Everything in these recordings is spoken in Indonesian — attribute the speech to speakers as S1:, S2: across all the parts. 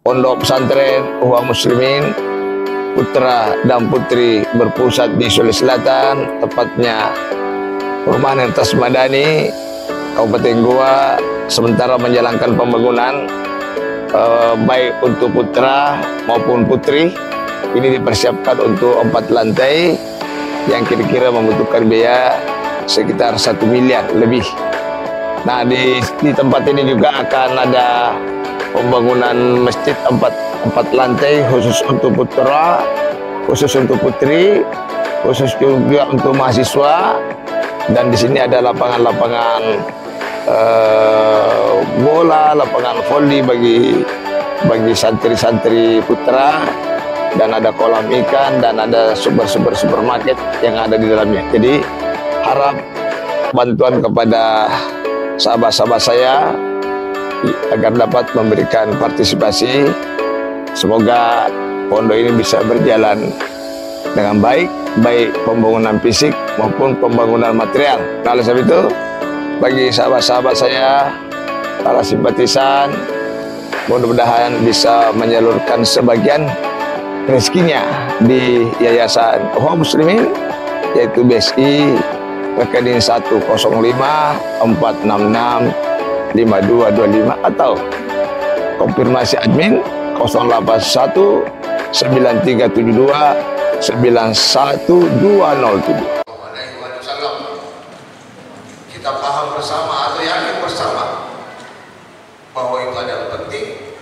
S1: Pondok Pesantren Ikhwan Muslimin putra dan putri berpusat di Sulawesi Selatan, tepatnya Perumahan Entes Madani, Kabupaten Goa, sementara menjalankan pembangunan baik untuk putra maupun putri. Ini dipersiapkan untuk 4 lantai yang kira-kira membutuhkan biaya sekitar 1 miliar lebih. Nah, di tempat ini juga akan ada pembangunan masjid 4 lantai khusus untuk putra, khusus untuk putri, khusus juga untuk mahasiswa. Dan di sini ada lapangan-lapangan bola, lapangan voli bagi santri-santri putra, dan ada kolam ikan, dan ada supermarket yang ada di dalamnya. Jadi harap bantuan kepada sahabat-sahabat saya agar dapat memberikan partisipasi. Semoga pondok ini bisa berjalan dengan baik pembangunan fisik maupun pembangunan material. Nah, oleh sebab itu, bagi sahabat-sahabat saya, para simpatisan, mudah-mudahan bisa menyalurkan sebagian rezekinya di Yayasan Ikhwan Muslimin, yaitu BSI rekening 10546652225 atau konfirmasi admin 081 9372 91207.
S2: Kita paham bersama atau yakin bersama bahwa itu adalah penting.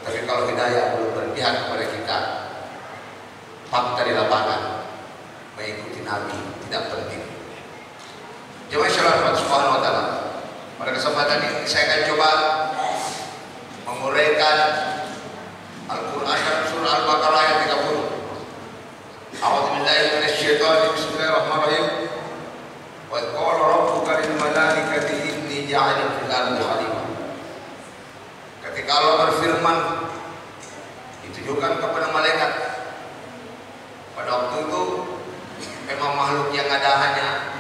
S2: Tapi kalau hidayah belum berpihak kepada kita, fakta di lapangan mengikuti Nabi tidak penting. Jemaah syariat Subhanahu wa taala, pada kesempatan ini saya akan coba menguraikan Al-Quran dan surah Al-Baqarah ayat 30. A'udzubillahi minasyaitonir rajim. Bismillahirrahmanirrahim. Wa qala rabbuka lil malaikati inni ja'ilun fil ardi khalifah. Ketika Allah berfirman, ditujukan kepada malaikat. Pada waktu itu memang makhluk yang ada hanya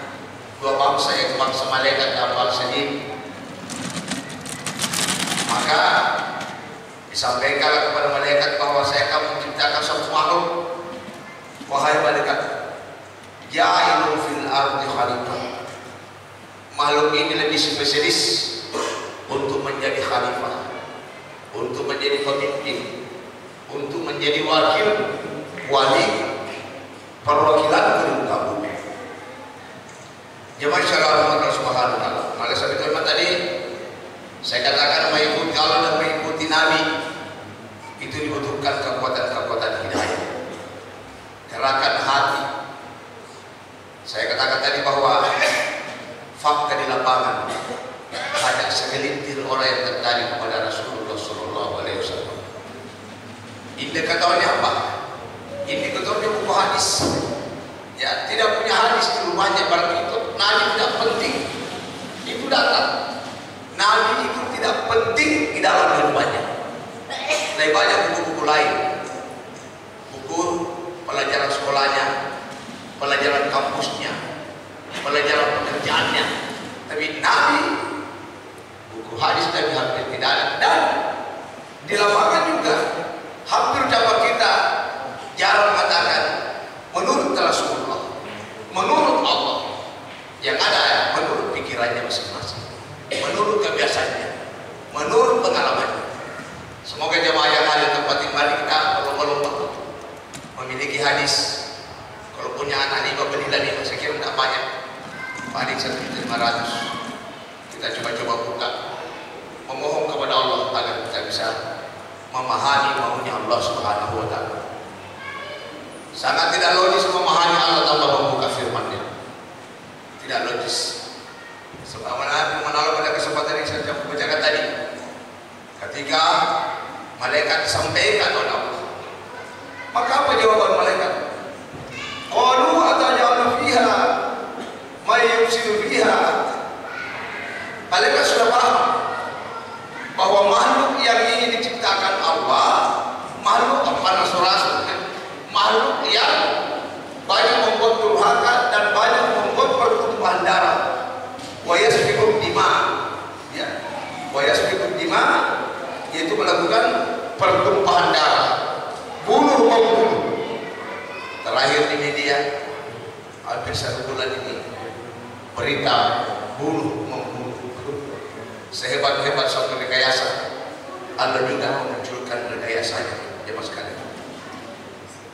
S2: 2 bangsa, yaitu bangsa malaikat dan bangsa jin. Maka disampaikan kepada malaikat bahwa saya akan menciptakan suatu makhluk. Wahai malaikat, ja'ilun fil ardi khalifah. Makhluk ini lebih spesialis untuk menjadi khalifah, untuk menjadi pemimpin, untuk menjadi wakil, wali, perwakilan ke muka bumi. Jemaah syariat Allah Subhanahu wa taala. Oleh sebab itu tadi saya katakan mengikuti Allah dan mengikuti Nabi itu dibutuhkan kekuatan hidayah, gerakan hati. Saya katakan tadi bahwa fakta di lapangan ada segelintir orang yang tertarik kepada Rasulullah SAW. Indikatornya apa? Indikatornya buku hadis. Ya, tidak punya hadis di rumahnya, berarti itu Nabi tidak penting. Itu datang. Nabi itu tidak penting di dalam kehidupannya. Lebih banyak buku-buku lain, buku pelajaran sekolahnya, pelajaran kampusnya, pelajaran pekerjaannya. Tapi Nabi, buku hadis Nabi hampir tidak ada. Dan di lapangan juga hampir dapat kita jarang mengatakan menurut Rasulullah, menurut Allah. Yang ada menurut pikirannya masing-masing, menurut kebiasaannya, menurut pengalamannya. Semoga jemaah yang ada tempat tinggal kita berlomba-lomba memiliki hadis. Kalau punya anak 5 belilah 5, saya kira tidak banyak, paling 1.500. Kita coba-coba buka, memohon kepada Allah agar kita bisa memahami maunya Allah Subhanahu wa taala. Sangat tidak logis memahami Allah tanpa membuka firman-Nya. Tidak logis. Sebagaimana firman Allah pada kesempatan yang saya bacakan tadi, ketika malaikat disampaikan oleh Allah, maka apa jawaban malaikat? Qalu atajalu fiha may yufsidu fiha. Malaikat sudah paham bahwa makhluk yang ingin diciptakan Allah, makhluk apa rasul, makhluk yang banyak membuat durhaka dan banyak membuat pertumpahan darah. Wa yasfiku dima, ya, wa yasfiku dima, yaitu melakukan pertumpahan darah, bunuh membunuh. Terakhir di media hampir 1 bulan ini berita bunuh membunuh. Sehebat-hebat suatu rekayasa, Allah juga memunculkan rekayasanya, jemaah sekalian.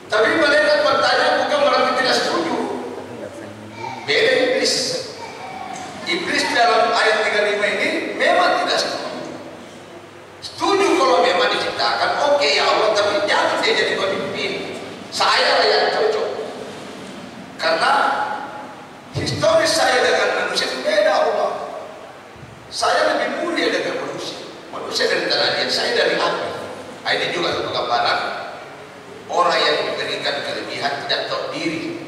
S2: Tapi malaikat bertanya bukan berarti tidak setuju. Beda iblis. Iblis dalam ayat 35 ini memang tidak setuju. Setuju kalau memang diciptakan, oke ya Allah, tapi jangan dia jadi pemimpin. Saya yang cocok. Karena historis saya dengan manusia itu beda Allah. Saya lebih mulia dengan manusia. Manusia dari tanah liat, saya dari api. Ini juga satu gambaran. Orang yang diberikan kelebihan tidak tahu diri,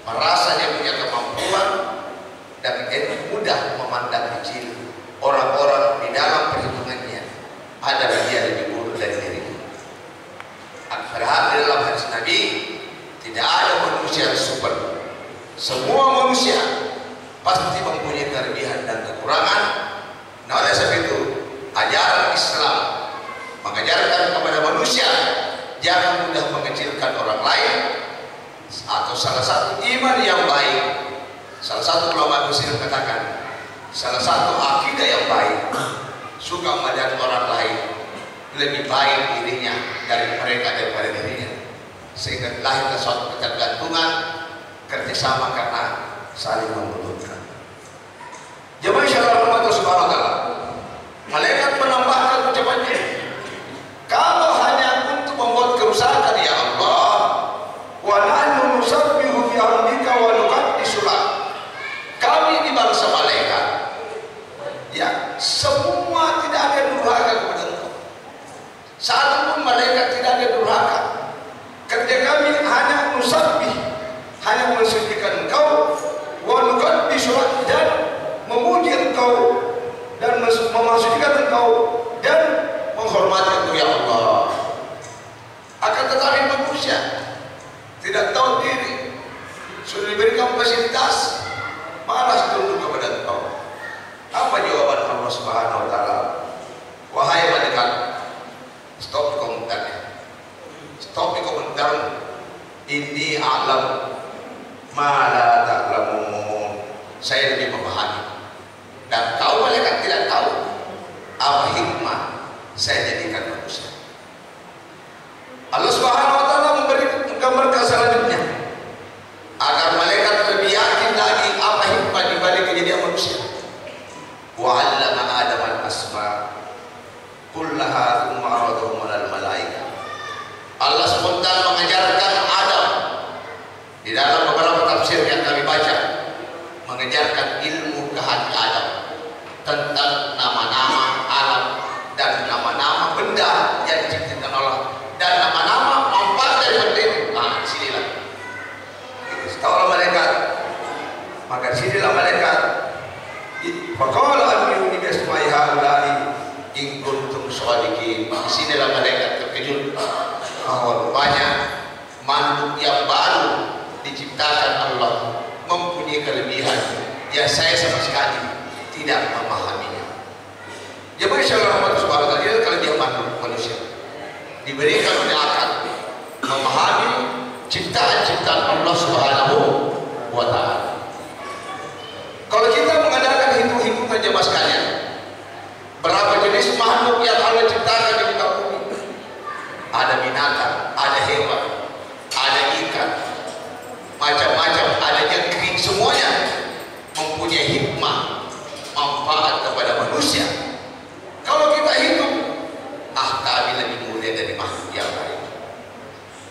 S2: merasa dia punya kemampuan dan mudah memandang kecil orang-orang di dalam perhitungannya adalah dia lebih buruk dari dirinya. Padahal dalam hadis Nabi tidak ada manusia yang super. Semua manusia pasti mempunyai kelebihan dan kekurangan. Nah, oleh sebab itu ajaran Islam mengajarkan kepada manusia jangan mudah mengecilkan orang lain, atau salah satu iman yang baik. Salah satu ulama Mesir katakan, salah satu akidah yang baik, suka melihat orang lain lebih baik dirinya dari mereka daripada dirinya, sehingga lahirlah suatu ketergantungan, kerjasama karena saling membutuhkan. Jemaah syariat Allah Subhanahu wa taala, malaikat menambahkan ucapannya, kalau hanya untuk membuat kerusakan ya Allah, wa nahnu nusabbihu bihamdika wa nuqaddisu lak. Kami di bangsa malaikat, ya, semua tidak ada durhaka kepada Engkau. Satu pun malaikat tidak ada durhaka. Kerja kami hanya nusabbih, hanya mensucikan Engkau, wa nuqaddisu lak, dan memuji Engkau dan memasucikan Engkau dan menghormati Engkau ya Allah. Akan tetapi manusia tidak tahu diri, sudah diberikan fasilitas, malas tunduk kepada Engkau. Apa jawaban Allah Subhanahu wa taala? Wahai malaikat, stop komentarnya. Stop komentar. Inni a'lam ma la ta'lamun. Saya lebih memahami. Dan kau malaikat tidak tahu apa hikmah saya jadikan manusia. Allah Subhanahu wa taala memberi gambarkan selanjutnya agar malaikat lebih yakin lagi apa hikmah di balik kejadian manusia. Wa 'allama Adam al-asma kullaha thumma 'aradahum 'alal malaikah. Allah spontan mengajarkan Adam di dalam beberapa tafsir yang kami baca, mengajarkan ilmu ke hati Adam tentang nama-nama alam dan nama-nama benda yang diciptakan Allah dan nama-nama manfaat dari benda itu. Nah, sinilah tahulah malaikat, maka sinilah malaikat faqala anbi'uni bi asma'i haula'i in kuntum shadiqin. Sinilah malaikat terkejut bahwa rupanya makhluk yang baru diciptakan Allah mempunyai kelebihan yang saya sama sekali tidak memahaminya. Jemaah syariat Allah Subhanahu wa taala, ini kelebihan makhluk manusia diberikan oleh akal memahami ciptaan-ciptaan Allah Subhanahu wa taala. Kalau kita mengadakan hitung-hitungan jemaah sekalian, berapa jenis makhluk yang Allah ciptakan di muka bumi? Ada binatang, ada hewan, ada ikan, macam-macam, ada jangkrik, semuanya mempunyai hikmah, manfaat kepada manusia. Kalau kita hitung, kami lebih mulia dari makhluk yang lain.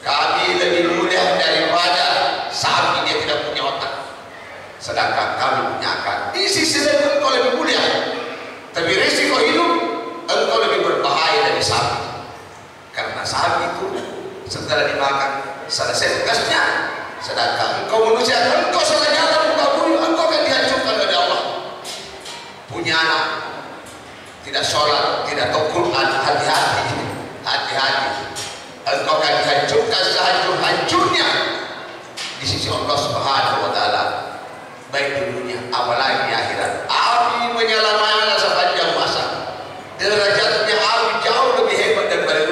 S2: Kami lebih mulia daripada sapi, dia tidak punya otak, sedangkan kami punya akal. Di sisi lain engkau lebih mulia, tapi risiko hidup engkau lebih berbahaya dari sapi. Karena sapi itu setelah dimakan selesai tugasnya, sedangkan engkau manusia, engkau salah jalan muka bumi, engkau akan dihancurkan oleh Allah. Punya anak tidak sholat, tidak tahu Quran, hati-hati, hati-hati, engkau akan dihancurkan sehancur-hancurnya di sisi Allah Subhanahu wa taala, baik di dunia apalagi di akhirat. Api menyala-nyala sepanjang masa, derajatnya api jauh lebih hebat daripada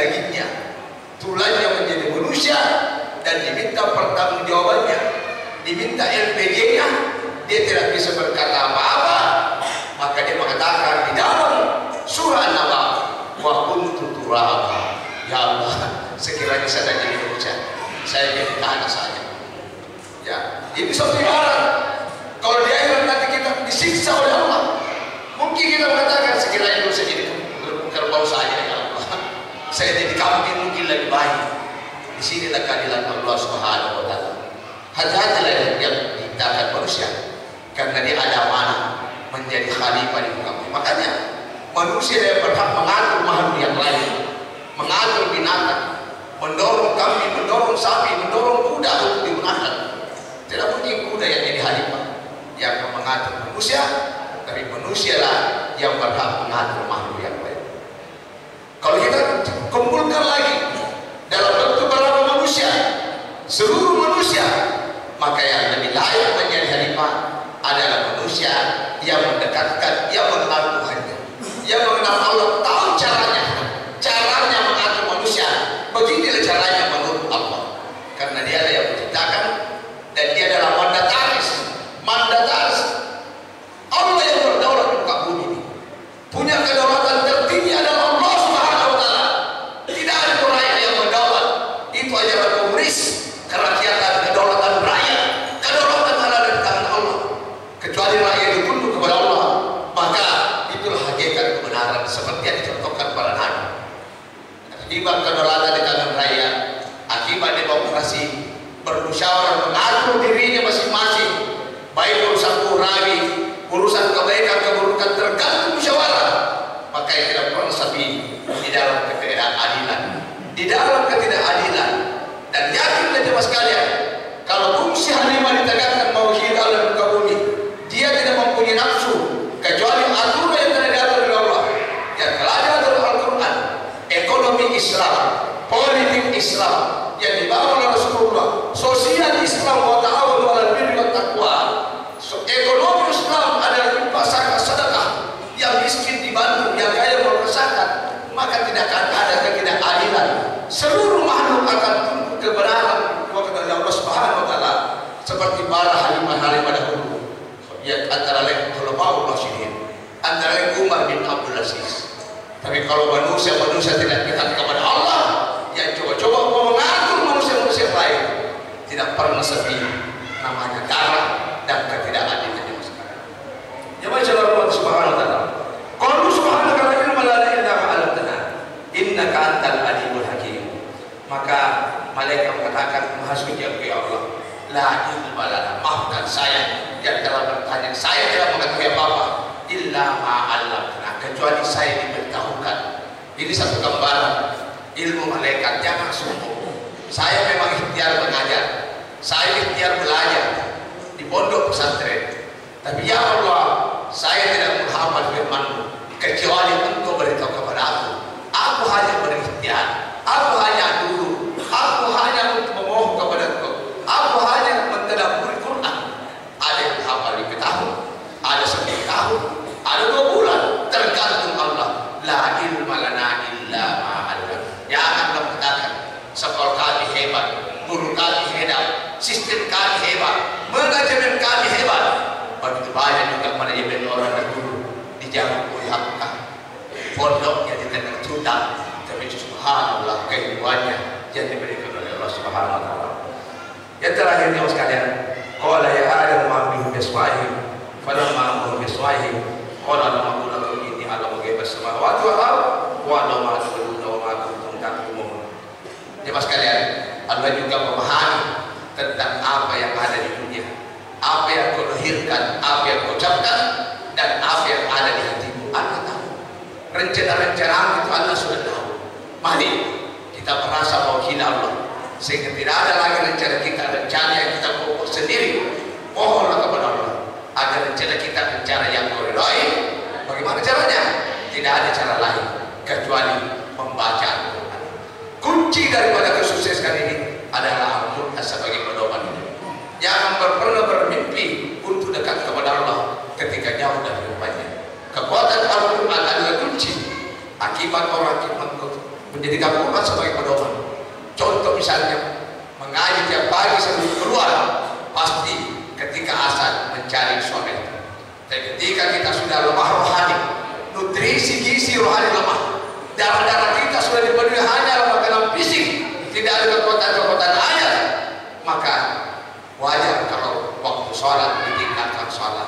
S2: dagingnya, tulangnya menjadi manusia, dan diminta pertanggungjawabannya, diminta LPG-nya, dia tidak bisa berkata apa-apa. Maka dia mengatakan di dalam surah An-Naba, wa kuntu turaba, ya Allah, sekiranya saya jadi manusia, saya jadi tanah saja. Ya, ini suatu ibarat. Kalau di akhirat nanti kita disiksa oleh Allah, mungkin kita mengatakan sekiranya dulu saya jadi kerbau saja, ya Allah, saya jadi kambing mungkin lebih baik. Di sinilah keadilan Allah Subhanahu wa Ta'ala. Hati-hatilah yang diciptakan manusia, karena dia ada amanah menjadi khalifah di muka bumi. Makanya manusia yang berhak mengatur makhluk yang lain, mengatur binatang, mendorong kambing, mendorong sapi, mendorong kuda untuk digunakan. Tidak mungkin kuda yang jadi khalifah yang mengatur manusia, tapi manusialah yang berhak mengatur makhluk yang lain. Kalau kita kumpulkan lagi dalam bentuk berapa manusia, seluruh manusia, maka yang lebih layak menjadi khalifah adalah manusia yang mendekatkan, yang mengenal Tuhannya, yang mengenal Allah, tahu caranya mengatur manusia. Beginilah caranya menurut Allah, karena dia adalah yang menciptakan dan dia adalah mandataris. Allah yang berdaulat di muka bumi ini, punya kedaulatan tertinggi adalah Allah Subhanahu wa Ta'ala. Tidak ada rakyat yang berdaulat. Itu ajaran komunis, kerakyatan, kedaulatan rakyat. Kedaulatan ada di tangan Allah. Kecuali rakyat ditunduk kepada Allah, maka itulah hakikat kebenaran seperti yang dicontohkan para nabi. Akibat kedaulatan di tangan rakyat, akibat demokrasi, bermusyawarah mengatur dirinya masing-masing, baik urusan urawi, urusan kebaikan keburukan tergantung musyawarah, maka yang tidak pernah sepi di dalam ketidakadilan, dan yakinlah jemaah sekalian, kalau fungsi halimah ditegakkan mau hidup dalam muka bumi, dia tidak mempunyai nafsu kecuali aturan yang telah diatur oleh Allah, yang telah diatur oleh Al-Quran, ekonomi Islam, politik Islam yang dibangun oleh Rasulullah, sosial Islam, wa ta'awunu 'alal birri wat taqwa. Ekonomi Islam adalah infak sedekah, yang miskin dibantu, yang kaya mempersakan, maka tidak akan ada ketidakadilan. Seluruh makhluk akan tunduk kebenaran kepada Allah Subhanahu wa Ta'ala, seperti para halimah-halimah dahulu, yang antara lain Khulafaur Rasyidin, antara lain Umar bin Abdul Aziz. Tapi kalau manusia tidak dekat kepada Allah, yang coba-coba mengatur manusia lain, tidak pernah sepi, namanya darah dan ketidakadilan. Jemaah Allah Subhanahu wa Ta'ala, qalu subhanaka la ilma lana illa ma 'allamtana innaka antal alimul hakim. Maka malaikat mengatakan, maha suci Engkau ya Allah, la ilma lana, maafkan saya yang telah bertanya, saya tidak mengetahui apa-apa, illa ma 'allamtana, kecuali saya diberitahukan. Ini satu gambaran ilmu malaikat. Jangan sombong. Saya memang ikhtiar mengajar, saya ikhtiar belajar di pondok pesantren, tapi ya Allah, saya tidak menghafal firman-Mu kecuali Engkau beritahu kepada aku. Aku hanya berikhtiar, aku hanya dulu, aku hanya untuk memohon kepada Engkau, aku hanya mentadabburi Quran. Ada yang menghafal 5 tahun, ada 10 tahun, ada 2 bulan, tergantung Allah. La ilma lana illa ma 'allamtana. Janganlah mengatakan sekolah kami hebat, guru kami hebat, sistem kami hebat, manajemen kami hebat. Begitu banyak juga manajemen orang dahulu dijaga oleh apakah pondoknya ditendang tutang, tapi subhanallah kehidupannya yang diberikan oleh Allah Subhanahu wa Ta'ala. Yang terakhir jemaah sekalian, qala ya adam ma bihim biswahim falamma hum biswahim qala lam aqul lakum inni a'lamu ghaibas samawati wal ardh wa a'lamu ma tubduna wa ma kuntum taktumun. Jemaah sekalian, Allah juga memahami tentang apa yang ada di dunia, apa yang kau lahirkan, apa yang kau ucapkan, dan apa yang ada di hatimu. Allah tahu. Rencana-rencana itu Allah sudah tahu. Mari kita merasa mau hina Allah, sehingga tidak ada lagi rencana kita, rencana yang kita buat sendiri. Mohonlah kepada Allah agar rencana kita rencana yang kau ridhai. Bagaimana caranya? Tidak ada cara lain kecuali membaca Al-Quran. Kunci daripada kesuksesan ini adalah Al-Quran sebagai pedoman hidup. Jangan pernah bermimpi untuk dekat kepada Allah ketika jauh dari rumahnya. Kekuatan Al-Quran adalah kunci. Akibat orang menjadikan Quran sebagai pedoman. Contoh misalnya mengaji tiap pagi sebelum keluar, pasti ketika asar mencari sholat. Dan ketika kita sudah lemah rohani, nutrisi gizi rohani lemah, darah-darah kita sudah dipenuhi hanya makanan fisik, tidak ada kekuatan-kekuatan ayat, maka wajar kalau waktu sholat ditingkatkan sholat.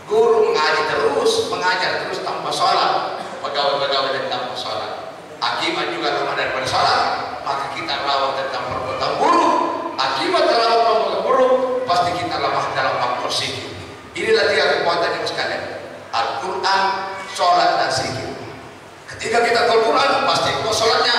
S2: Guru mengaji terus, mengajar terus tanpa sholat, pegawai-pegawai dan tanpa sholat. Akibat juga lemah daripada sholat, maka kita rawan tentang perbuatan buruk. Akibat terlalu perbuatan buruk, pasti kita lemah dalam faktor zikir. Inilah tiga kekuatan yang sekalian: Al-Quran, sholat, dan zikir. Ketika kita Al-Quran, pasti sholatnya